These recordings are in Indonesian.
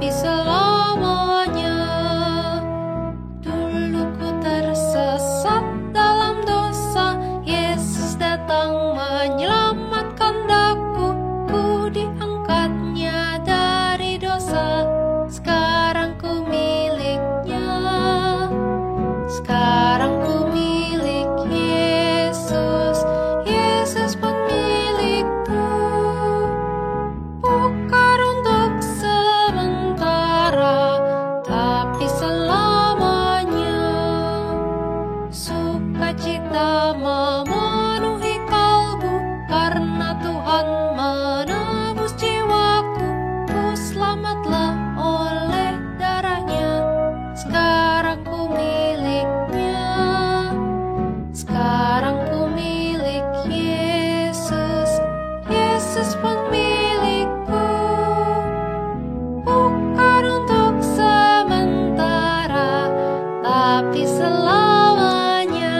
tapi selamanya. Dulu ku tersesat dalam dosa, Yesus datang menyelamatkan daku. Ku diangkatnya dari dosa, sekarang ku miliknya. Sekarang ku milik Yesus, Yesus pun milikku. Bukan untuk sementara, tapi selamanya. Sukacita memenuhi kalbu, karena Tuhan menebus jiwaku. Ku selamatlah oleh darahnya, sekarang ku miliknya. Sekarang ku milik Yesus, Yesus pun milikku. Bukan untuk sementara, tapi selamanya.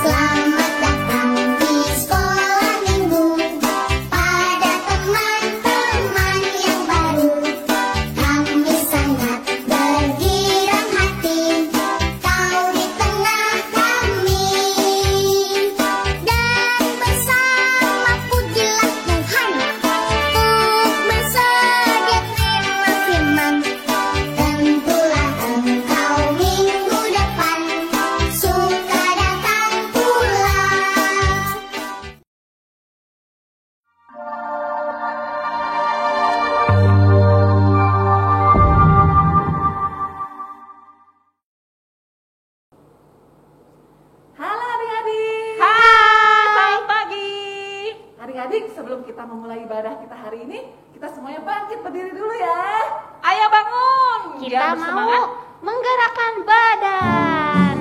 Selamat datang di sekolah minggu, pada teman-teman yang baru. Kami sangat bergirang hati, kau di tengah kami. Dan bersama pujilah Tuhan, untuk bersedia terima firman. Tentulah engkau minggu depan suka datang pula. Halo adik-adik. Hai, selamat pagi. Adik-adik, sebelum kita memulai ibadah kita hari ini, kita semuanya bangkit berdiri dulu ya. Ayo bangun. Kita Biar mau bersemangat. menggerakkan badan.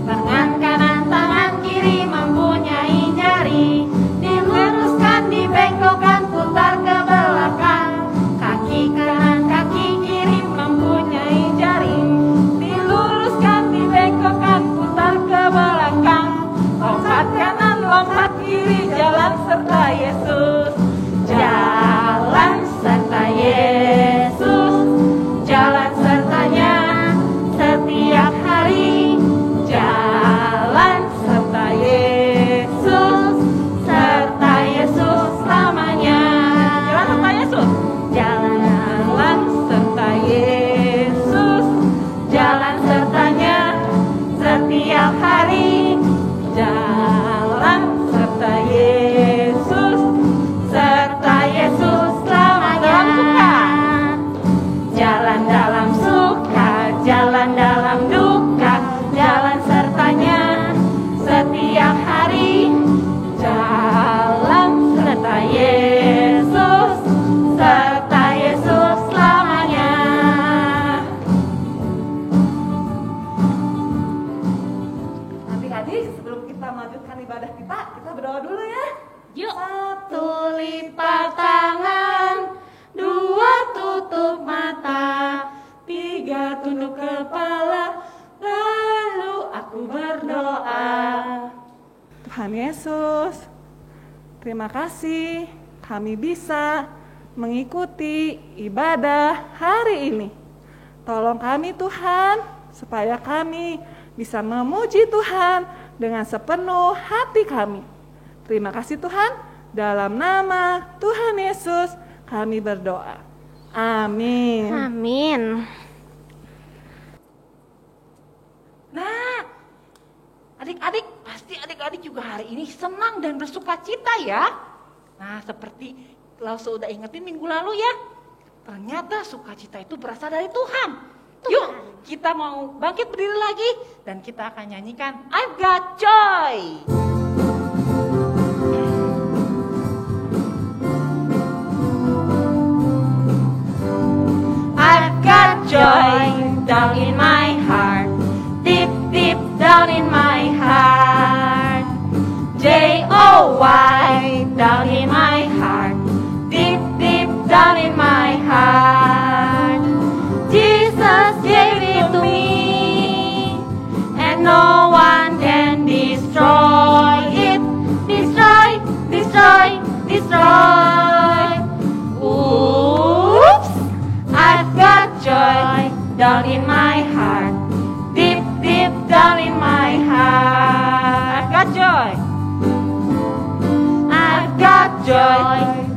Tangan kanan, tangan kiri mempunyai jari. Diluruskan, dibengkokkan, putar ke belakang. Kaki kanan, kaki kiri mempunyai jari. Diluruskan, dibengkokkan, putar ke belakang. Lompat kanan, lompat kiri, jalan serta Yesus. Jalan serta Yesus. Jalan sertanya setiap hari. Jalan serta Yesus. Serta Yesus selamanya. Jalan serta Yesus. Jalan serta Yesus. Jalan sertanya setiap hari. Jalan serta Yesus. Serta Yesus selamanya. Jalan dalam suka, jalan dalam duka, jalan sertanya setiap hari. Jalan serta Yesus, serta Yesus selamanya. Adik-adik, sebelum kita melanjutkan ibadah kita berdoa dulu ya. Yuk. Satu Lipat tangan, dua tutup mata, tiga tunduk kepala, lalu aku berdoa. Tuhan Yesus, terima kasih kami bisa mengikuti ibadah hari ini. Tolong kami Tuhan, supaya kami bisa memuji Tuhan dengan sepenuh hati kami. Terima kasih Tuhan, dalam nama Tuhan Yesus kami berdoa. Amin. Amin. Nah, adik-adik, pasti adik-adik juga hari ini senang dan bersuka cita ya. Nah, seperti Lause udah ingetin minggu lalu ya, ternyata sukacita itu berasal dari Tuhan. Yuk, kita mau bangkit berdiri lagi dan kita akan nyanyikan I've Got Joy.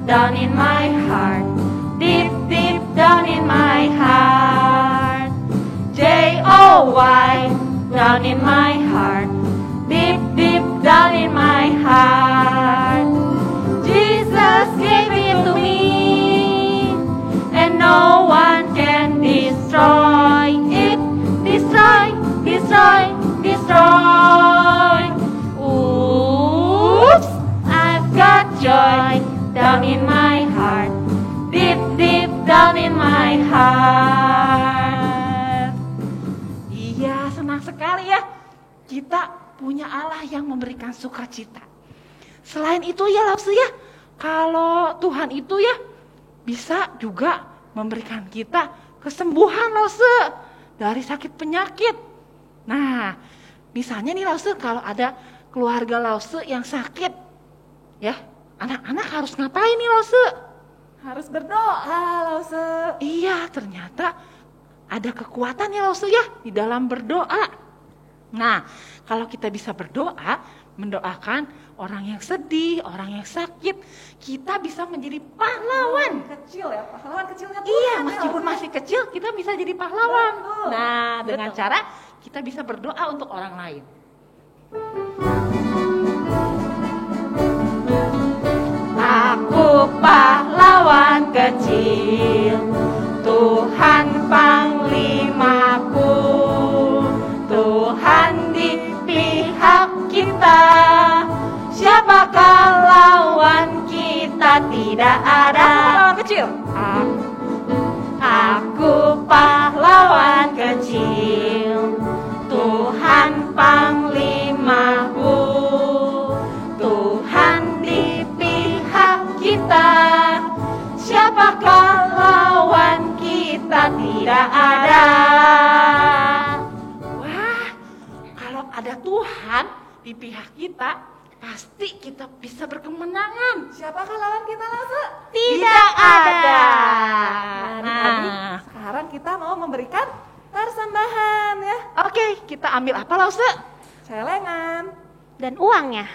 down in my heart. Deep, deep down in my heart. Joy, down in my heart. Deep, deep down in my heart. Jesus gave it to me, and no one can destroy it. Destroy, destroy, destroy. Oops, I've got joy down in my heart. Deep, deep down in my heart. Iya, senang sekali ya. Kita punya Allah yang memberikan sukacita. Selain itu ya Lause ya, kalau Tuhan itu ya bisa juga memberikan kita kesembuhan Lause dari sakit penyakit. Nah, misalnya nih Lause, kalau ada keluarga Lause yang sakit, ya anak-anak harus ngapain nih Lause? Harus berdoa, Lause. Iya, ternyata ada kekuatan ya Lause ya di dalam berdoa. Nah, kalau kita bisa berdoa, mendoakan orang yang sedih, orang yang sakit, kita bisa menjadi pahlawan. Kecil ya, pahlawan kecilnya Tuhan. Iya, ya, meskipun Lause. masih kecil, kita bisa jadi pahlawan. Betul. Nah, dengan Betul. cara kita bisa berdoa untuk orang lain. Aku pahlawan kecil, Tuhan panglimaku, Tuhan di pihak kita. Siapakah lawan kita? Tidak ada. Pahlawan kecil. Aku pahlawan kecil, Tuhan panglimaku, Tuhan di pihak kita. Siapakah lawan kita? Tidak ada. Wah, kalau ada Tuhan di pihak kita, pasti kita bisa berkemenangan. Siapakah lawan kita, Lause? Tidak ada. Nah, sekarang kita mau memberikan persembahan ya. Oke, kita ambil apa Lause? Celengan. Dan uangnya.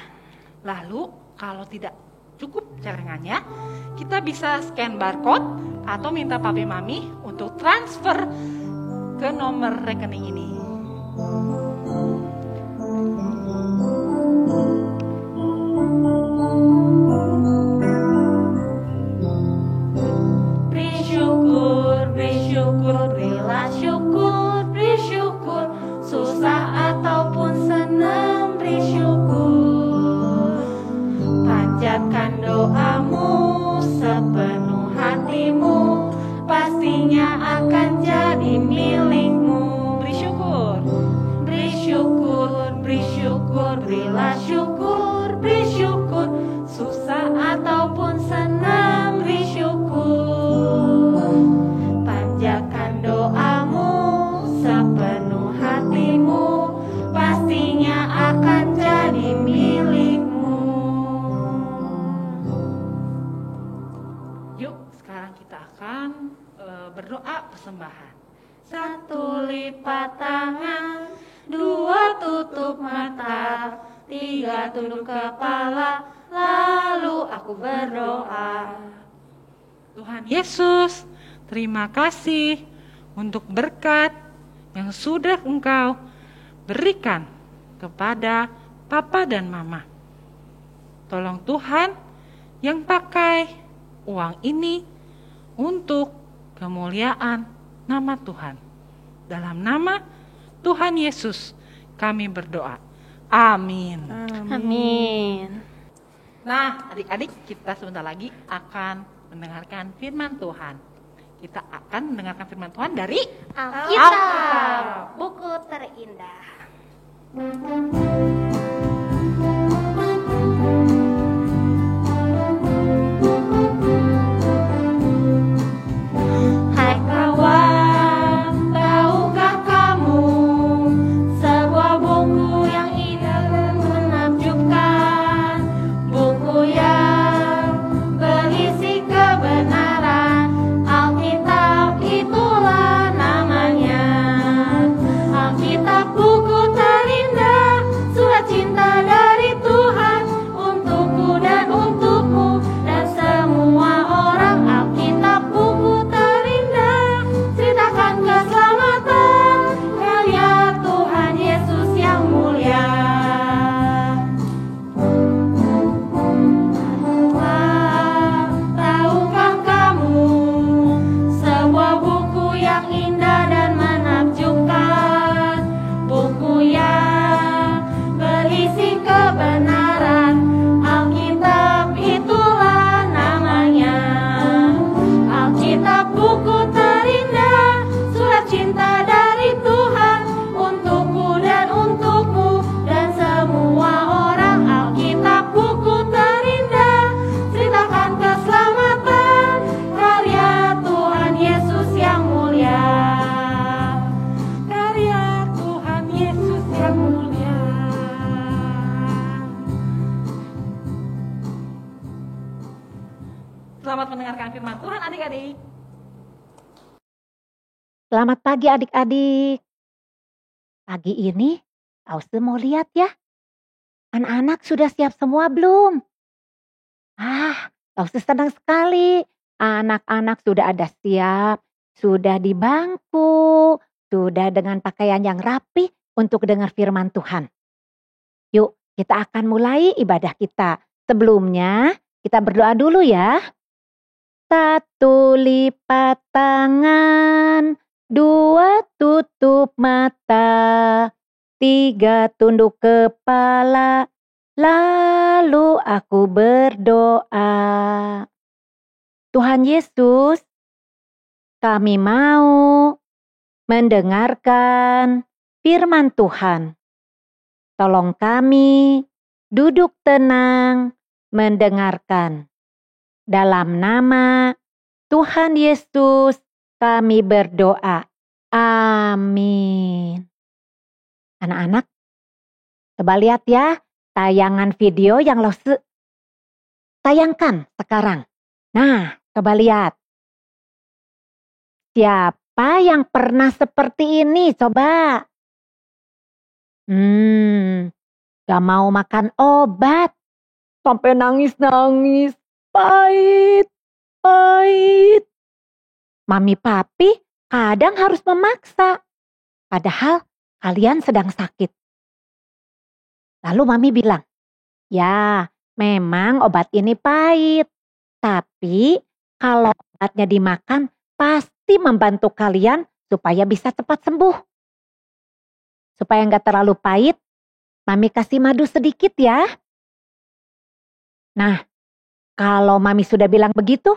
Lalu kalau tidak cukup celengannya, kita bisa scan barcode atau minta papi mami untuk transfer ke nomor rekening ini. Bersyukur, berilah syukur, bersyukur, susah ataupun senang, bersyukur. Panjatkan doamu sepenuh hatimu, pastinya akan jadi milikmu. Bersyukur, bersyukur, bersyukur, berilah syukur, bersyukur, susah ataupun senang, bersyukur. Panjatkan doamu sepenuh hatimu, pastinya akan jadi milikmu. Yuk, sekarang kita akan berdoa persembahan. Satu lipat tangan, dua tutup mata, tiga tunduk kepala, lalu aku berdoa. Tuhan Yesus, terima kasih untuk berkat yang sudah Engkau berikan kepada Papa dan Mama. Tolong Tuhan yang pakai uang ini untuk kemuliaan nama Tuhan. Dalam nama Tuhan Yesus kami berdoa. Amin. Amin. Nah, adik-adik, kita sebentar lagi akan mendengarkan firman Tuhan. Kita akan mendengarkan firman Tuhan dari Alkitab, buku terindah. Hai kawan, tahukah kamu sebuah buku yang indah menakjubkan, buku yang berisi kebenaran, Alkitab itulah namanya. Alkitab buku terindah, surat cinta Selamat mendengarkan firman Tuhan adik-adik. Selamat pagi adik-adik. Pagi ini, Ausi mau lihat ya. Anak-anak sudah siap semua belum? Ausi senang sekali. Anak-anak sudah ada siap, sudah di bangku, sudah dengan pakaian yang rapi untuk dengar firman Tuhan. Yuk, kita akan mulai ibadah kita. Sebelumnya, kita berdoa dulu ya. 1 lipat tangan, 2 tutup mata, 3 tunduk kepala, lalu aku berdoa. Tuhan Yesus, kami mau mendengarkan firman Tuhan. Tolong kami duduk tenang mendengarkan. Dalam nama Tuhan Yesus kami berdoa. Amin. Anak-anak, coba lihat ya tayangan video yang lo tayangkan sekarang. Nah, coba lihat. Siapa yang pernah seperti ini? Coba. Gak mau makan obat. Sampai nangis-nangis. Pahit. Mami papi kadang harus memaksa. Padahal kalian sedang sakit. Lalu mami bilang, ya memang obat ini pahit. Tapi kalau obatnya dimakan pasti membantu kalian supaya bisa cepat sembuh. Supaya nggak terlalu pahit, mami kasih madu sedikit ya. Nah, kalau mami sudah bilang begitu,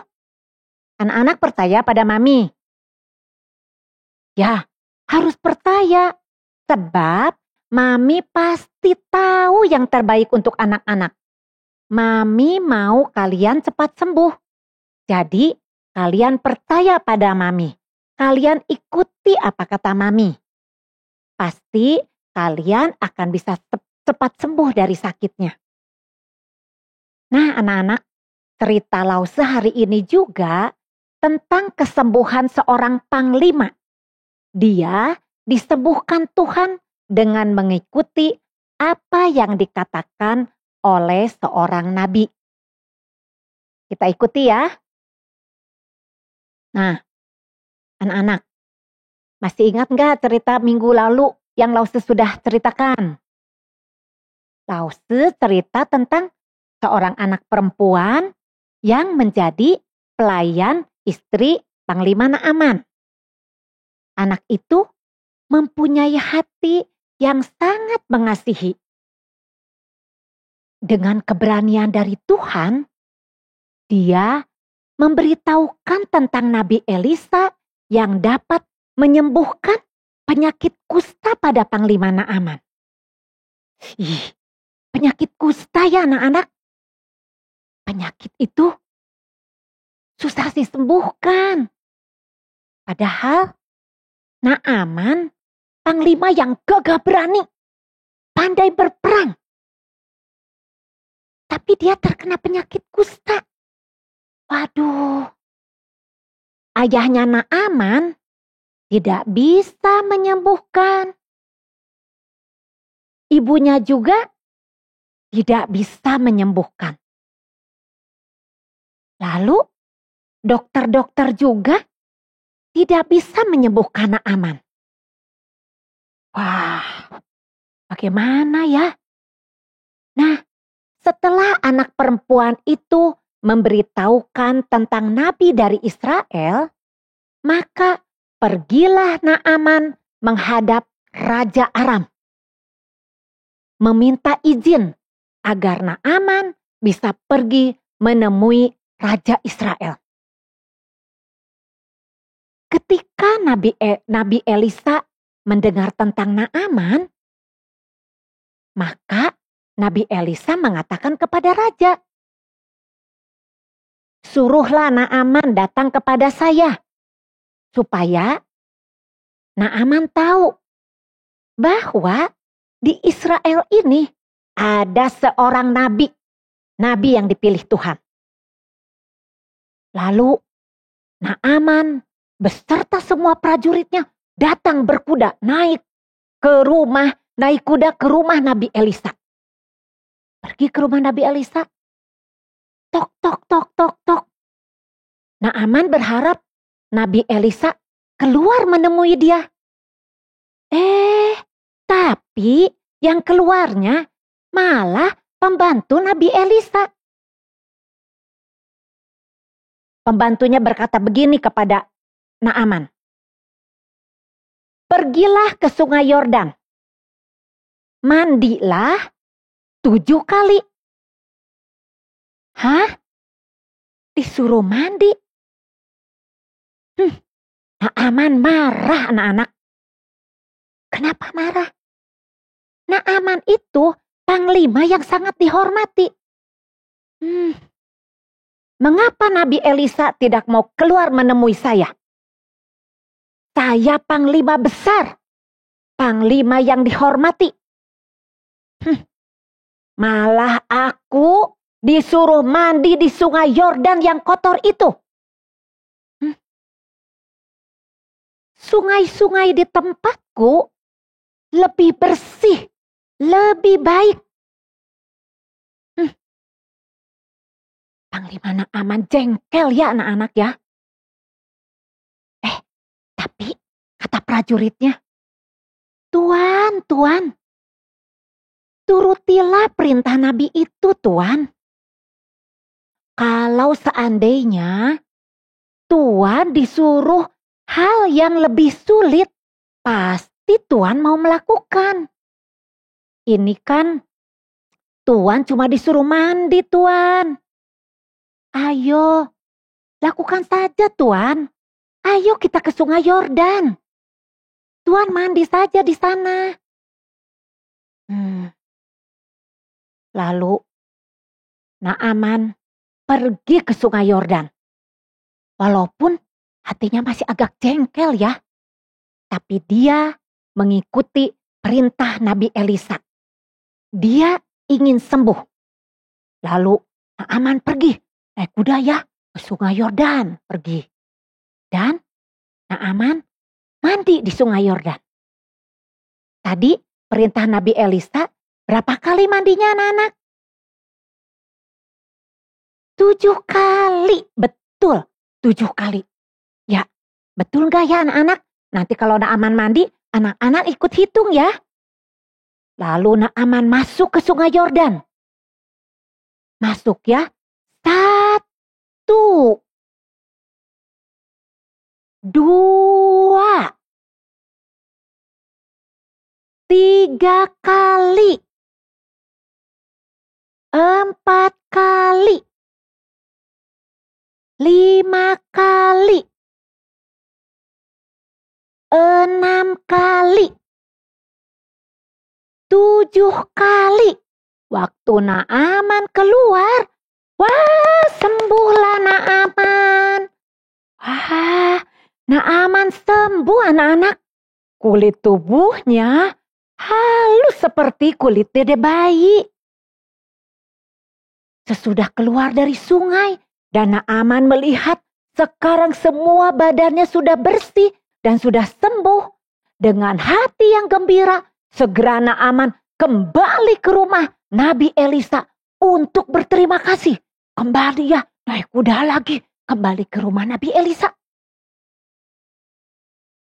anak-anak percaya pada mami. Ya, harus percaya. Sebab mami pasti tahu yang terbaik untuk anak-anak. Mami mau kalian cepat sembuh. Jadi, kalian percaya pada mami. Kalian ikuti apa kata mami. Pasti kalian akan bisa cepat sembuh dari sakitnya. Nah, anak-anak, cerita Lause hari ini juga tentang kesembuhan seorang panglima. Dia disembuhkan Tuhan dengan mengikuti apa yang dikatakan oleh seorang nabi. Kita ikuti ya. Nah, anak-anak, masih ingat gak cerita minggu lalu yang Lause sudah ceritakan? Lause cerita tentang seorang anak perempuan yang menjadi pelayan istri Panglima Naaman. Anak itu mempunyai hati yang sangat mengasihi. Dengan keberanian dari Tuhan, dia memberitahukan tentang Nabi Elisa yang dapat menyembuhkan penyakit kusta pada Panglima Naaman. Penyakit kusta ya anak-anak. Penyakit itu susah disembuhkan. Padahal Naaman panglima yang gagah berani, pandai berperang. Tapi dia terkena penyakit kusta. Waduh. Ayahnya Naaman tidak bisa menyembuhkan. Ibunya juga tidak bisa menyembuhkan. Lalu dokter-dokter juga tidak bisa menyembuhkan Naaman. Wah, bagaimana ya? Nah, setelah anak perempuan itu memberitahukan tentang nabi dari Israel, maka pergilah Naaman menghadap Raja Aram. Meminta izin agar Naaman bisa pergi menemui Raja Israel. Ketika Nabi Elisa mendengar tentang Naaman, maka Nabi Elisa mengatakan kepada raja, "Suruhlah Naaman datang kepada saya, supaya Naaman tahu bahwa di Israel ini ada seorang nabi yang dipilih Tuhan." Lalu Naaman beserta semua prajuritnya datang berkuda naik kuda ke rumah Nabi Elisa. Pergi ke rumah Nabi Elisa. Tok, tok, tok, tok, tok. Naaman berharap Nabi Elisa keluar menemui dia. Tapi yang keluarnya malah pembantu Nabi Elisa. Pembantunya berkata begini kepada Naaman. Pergilah ke sungai Yordan. Mandilah 7 kali. Hah? Disuruh mandi? Naaman marah anak-anak. Kenapa marah? Naaman itu panglima yang sangat dihormati. Mengapa Nabi Elisa tidak mau keluar menemui saya? Saya panglima besar, panglima yang dihormati. Malah aku disuruh mandi di sungai Yordan yang kotor itu. Sungai-sungai di tempatku lebih bersih, lebih baik. Panglima Naaman jengkel ya anak-anak ya. Tapi kata prajuritnya, Tuan, turutilah perintah Nabi itu, Tuan. Kalau seandainya Tuan disuruh hal yang lebih sulit, pasti Tuan mau melakukan. Ini kan Tuan cuma disuruh mandi, Tuan. Ayo, lakukan saja, Tuan. Ayo kita ke sungai Yordan. Tuan mandi saja di sana. Lalu Naaman pergi ke sungai Yordan. Walaupun hatinya masih agak jengkel ya. Tapi dia mengikuti perintah Nabi Elisa. Dia ingin sembuh. Lalu Naaman pergi naik kuda ya ke sungai Yordan. Pergi. Dan Naaman mandi di sungai Yordan. Tadi perintah Nabi Elisa berapa kali mandinya anak-anak? 7 kali. Betul, 7 kali. Ya, betul gak ya anak-anak? Nanti kalau Naaman mandi, anak-anak ikut hitung ya. Lalu Naaman masuk ke sungai Yordan. Masuk ya. 1, 2, 3 kali, 4 kali, 5 kali, 6 kali, 7 kali. Waktu Naaman keluar, wah, sembuhlah Naaman. Wah, Naaman sembuh anak-anak. Kulit tubuhnya halus seperti kulit dede bayi. Sesudah keluar dari sungai dan Naaman melihat sekarang semua badannya sudah bersih dan sudah sembuh. Dengan hati yang gembira, segera Naaman kembali ke rumah Nabi Elisa untuk berterima kasih. Kembali ya, naik kuda lagi, kembali ke rumah Nabi Elisa.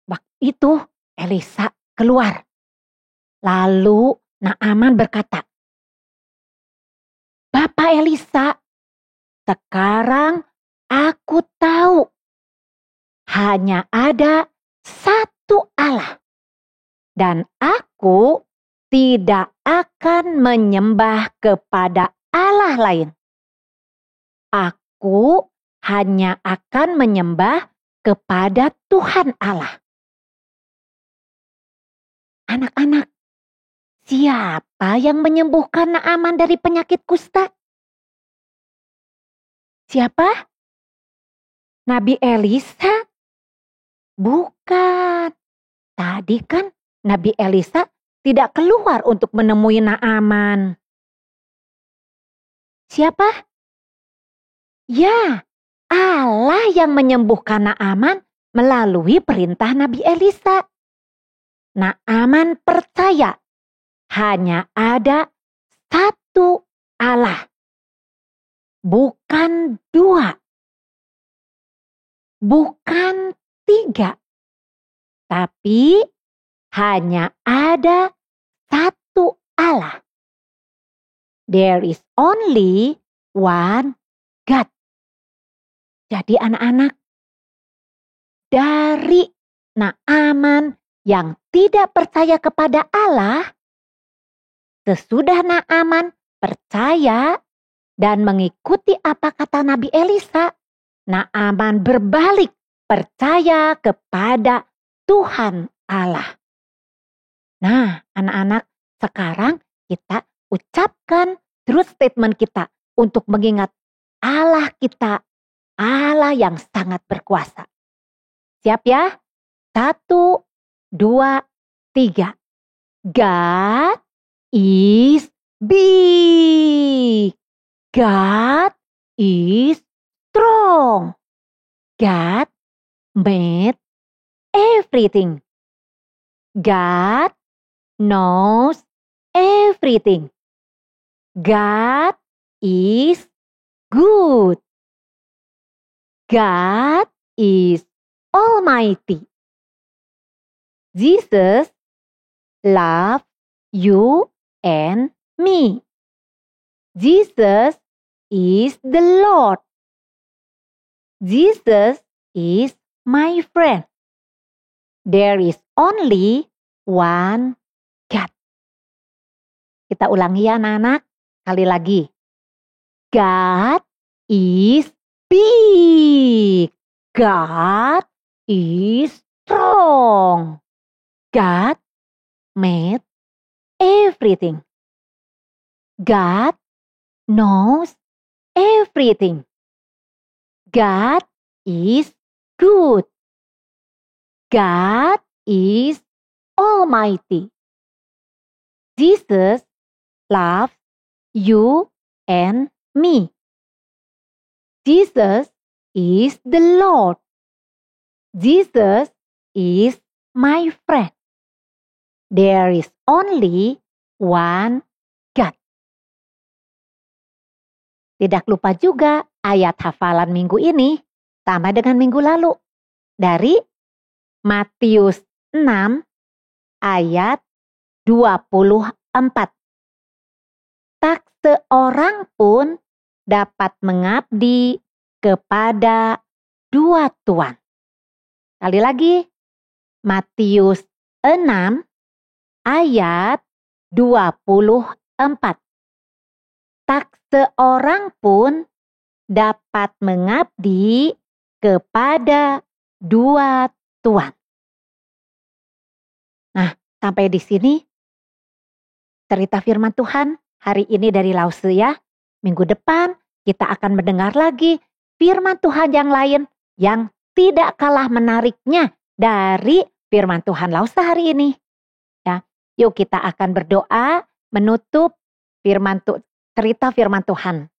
Waktu itu Elisa keluar. Lalu Naaman berkata, Bapak Elisa, sekarang aku tahu hanya ada satu Allah. Dan aku tidak akan menyembah kepada Allah lain. Aku hanya akan menyembah kepada Tuhan Allah. Anak-anak, siapa yang menyembuhkan Naaman dari penyakit kusta? Siapa? Nabi Elisa? Bukan. Tadi kan Nabi Elisa tidak keluar untuk menemui Naaman. Siapa? Ya, Allah yang menyembuhkan Naaman melalui perintah Nabi Elisa. Naaman percaya hanya ada satu Allah, bukan dua, bukan tiga, tapi hanya ada satu Allah. There is only one God. Jadi anak-anak, dari Naaman yang tidak percaya kepada Allah, sesudah Naaman percaya dan mengikuti apa kata Nabi Elisa, Naaman berbalik percaya kepada Tuhan Allah. Nah, anak-anak, sekarang kita ucapkan truth statement kita untuk mengingat Allah kita, Allah yang sangat berkuasa. Siap ya? 1, 2, 3. God is big. God is strong. God made everything. God knows everything. God is good. God is almighty. Jesus loves you and me. Jesus is the Lord. Jesus is my friend. There is only one God. Kita ulangi ya anak-anak. Kali lagi. God is big. God is strong. God made everything. God knows everything. God is good. God is almighty. Jesus loves you and me. Jesus is the Lord. Jesus is my friend. There is only one God. Tidak lupa juga ayat hafalan minggu ini sama dengan minggu lalu. Dari Matius 6 ayat 24. Tak seorang pun dapat mengabdi kepada dua tuan. Kali lagi, Matius 6 ayat 24. Tak seorang pun dapat mengabdi kepada dua tuan. Nah, sampai di sini cerita firman Tuhan hari ini dari Lause ya. Minggu depan kita akan mendengar lagi firman Tuhan yang lain yang tidak kalah menariknya dari firman Tuhan Lause hari ini. Ya, yuk kita akan berdoa menutup cerita firman Tuhan.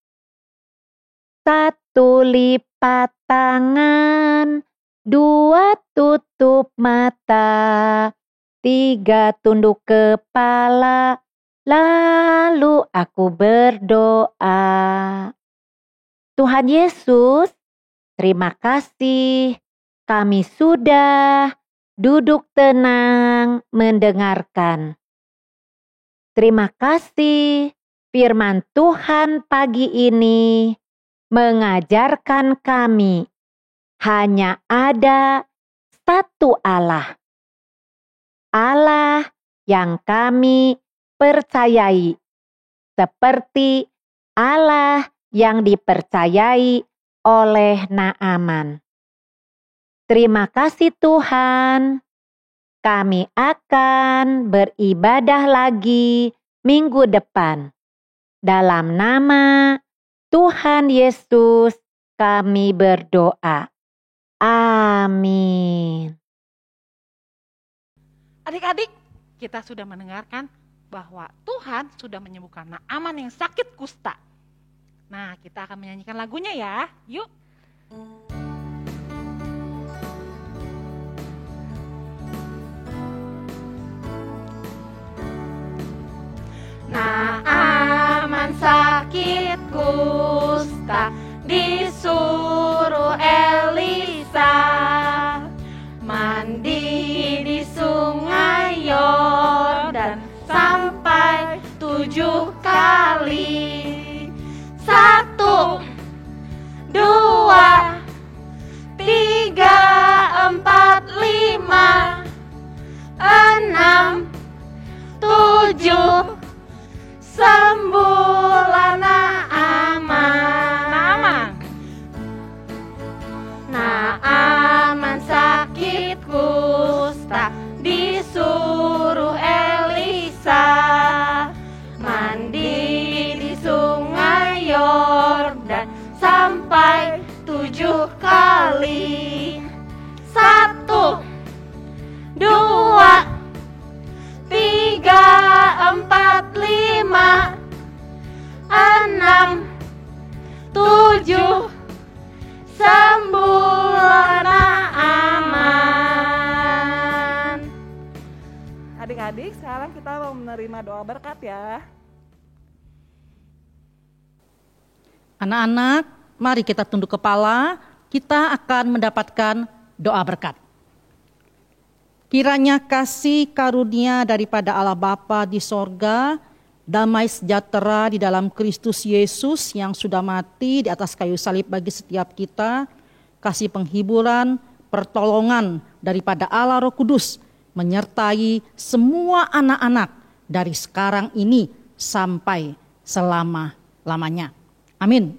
1 lipat tangan, 2 tutup mata, 3 tunduk kepala, lalu aku berdoa. Tuhan Yesus, terima kasih kami sudah duduk tenang mendengarkan. Terima kasih firman Tuhan pagi ini mengajarkan kami hanya ada satu Allah. Allah yang kami percayai, seperti Allah yang dipercayai oleh Naaman. Terima kasih Tuhan, kami akan beribadah lagi minggu depan. Dalam nama Tuhan Yesus kami berdoa. Amin. Adik-adik, kita sudah mendengarkan bahwa Tuhan sudah menyembuhkan Naaman yang sakit kusta. Nah, kita akan menyanyikan lagunya ya. Yuk. Naaman sakit kusta disuruh Elisa mandi di sungai Yordan sampai 7 kali. 1, 2, 3, 4, 5, 6, 7 sembuhlah Naaman. Naaman sakit kusta disuruh Elisa mandi di sungai Yordan sampai 7 kali. 1, 2, 3, 4, 5, 6, 7 sembuhlah Naaman. Adik-adik, sekarang kita mau menerima doa berkat ya. Anak-anak, mari kita tunduk kepala, kita akan mendapatkan doa berkat. Kiranya kasih karunia daripada Allah Bapa di sorga, damai sejahtera di dalam Kristus Yesus yang sudah mati di atas kayu salib bagi setiap kita, kasih penghiburan, pertolongan daripada Allah Roh Kudus, menyertai semua anak-anak dari sekarang ini sampai selama-lamanya. Amin.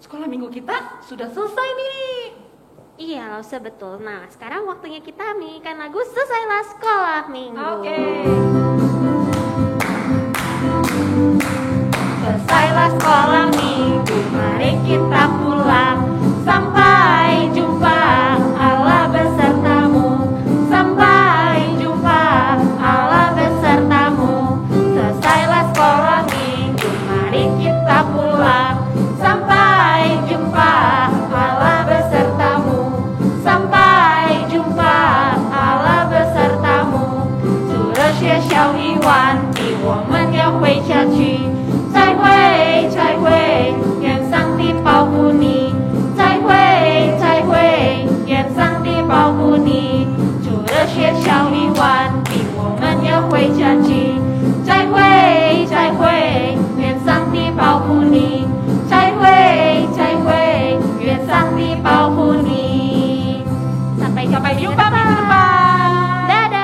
Sekolah minggu kita sudah selesai nih. Iya loh, sebetul. Nah, sekarang waktunya kita menyanyikan lagu Selesailah Sekolah Minggu. Oke. Selesailah sekolah minggu, mari kita pulang. Sampai jumpa, Allah besertamu. Sampai jumpa, Allah besertamu. Selesailah sekolah minggu, mari kita pulang. Sampai jumpa, Allah besertamu. Sampai jumpa, Allah besertamu. 除了学校以外的，我们要回家去。再会，再会，愿上帝保护你。再会，再会，愿上帝保护你。除了学校以外的，我们要回家去。再会，再会，愿上帝保护你。再会，再会，愿上帝保护你。Sampai jumpa minggu depan. Dadah.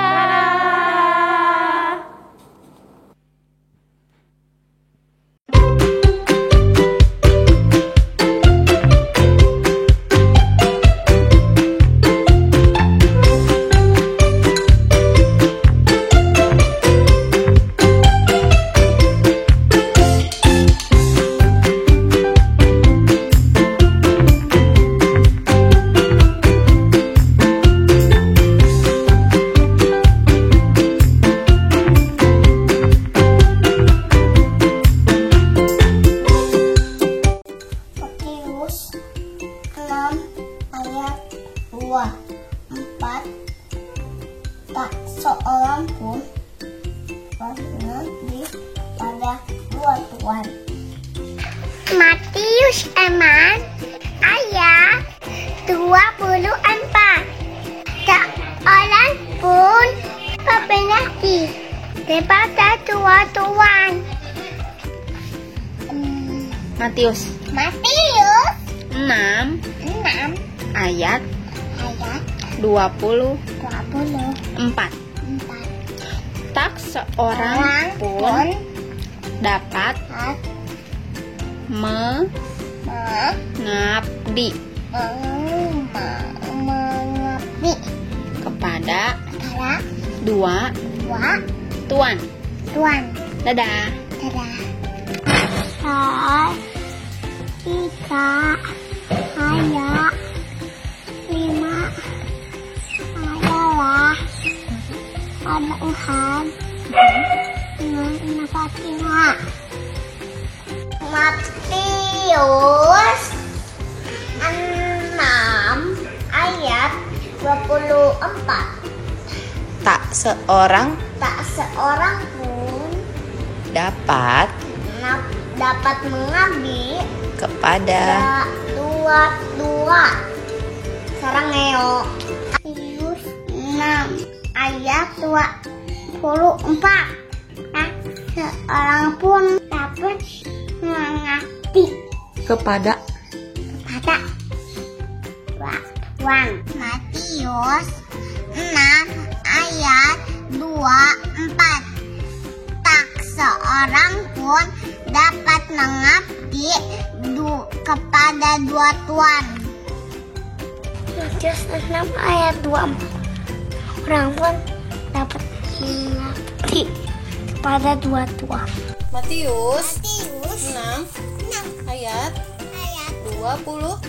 Matius 6 ayat 2 4 tak seorang pun berhenti pada dua Tuhan. Matius 6 ayat 24 tak orang pun berhenti daripada dua Tuhan. Matius Matius 6 6 ayat ayat 24. 24 Tak seorang pun dapat mengabdi kepada dua tuan. Dadah. Tiga, ayat 5 adalah ada Tuhan Fatimah. Matius 6 ayat 24. Tak seorang pun dapat mengabdi kepada dua. Sekarang Neo. Matius 6 ayat 24. Seorang pun dapat mengabdi kepada dua tuan. Matius 6 ayat 24. Tak seorang pun dapat mengabdi kepada dua tuan. Matius 6 ayat 24. Orang pun dapat mengabdi kepada dua tuan. Matius 6 ayat 20.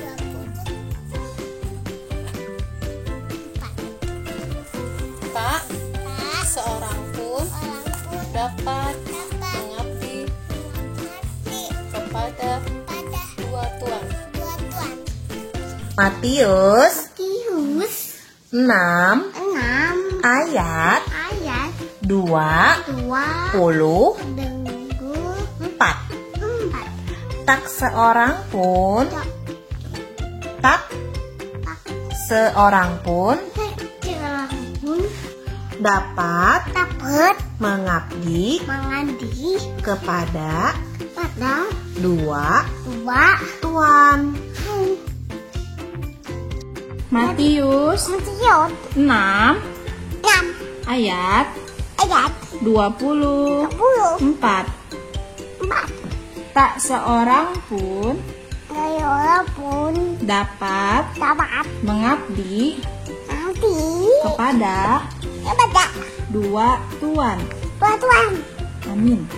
Tak seorang pun dapat mengabdi kepada dua tuan. Matius 6 ayat 24. Tak seorang pun dapat mengabdi kepada dua tuan. Matius 6 ayat 24. Tak seorang pun dapat mengabdi kepada dua tuan. Amin.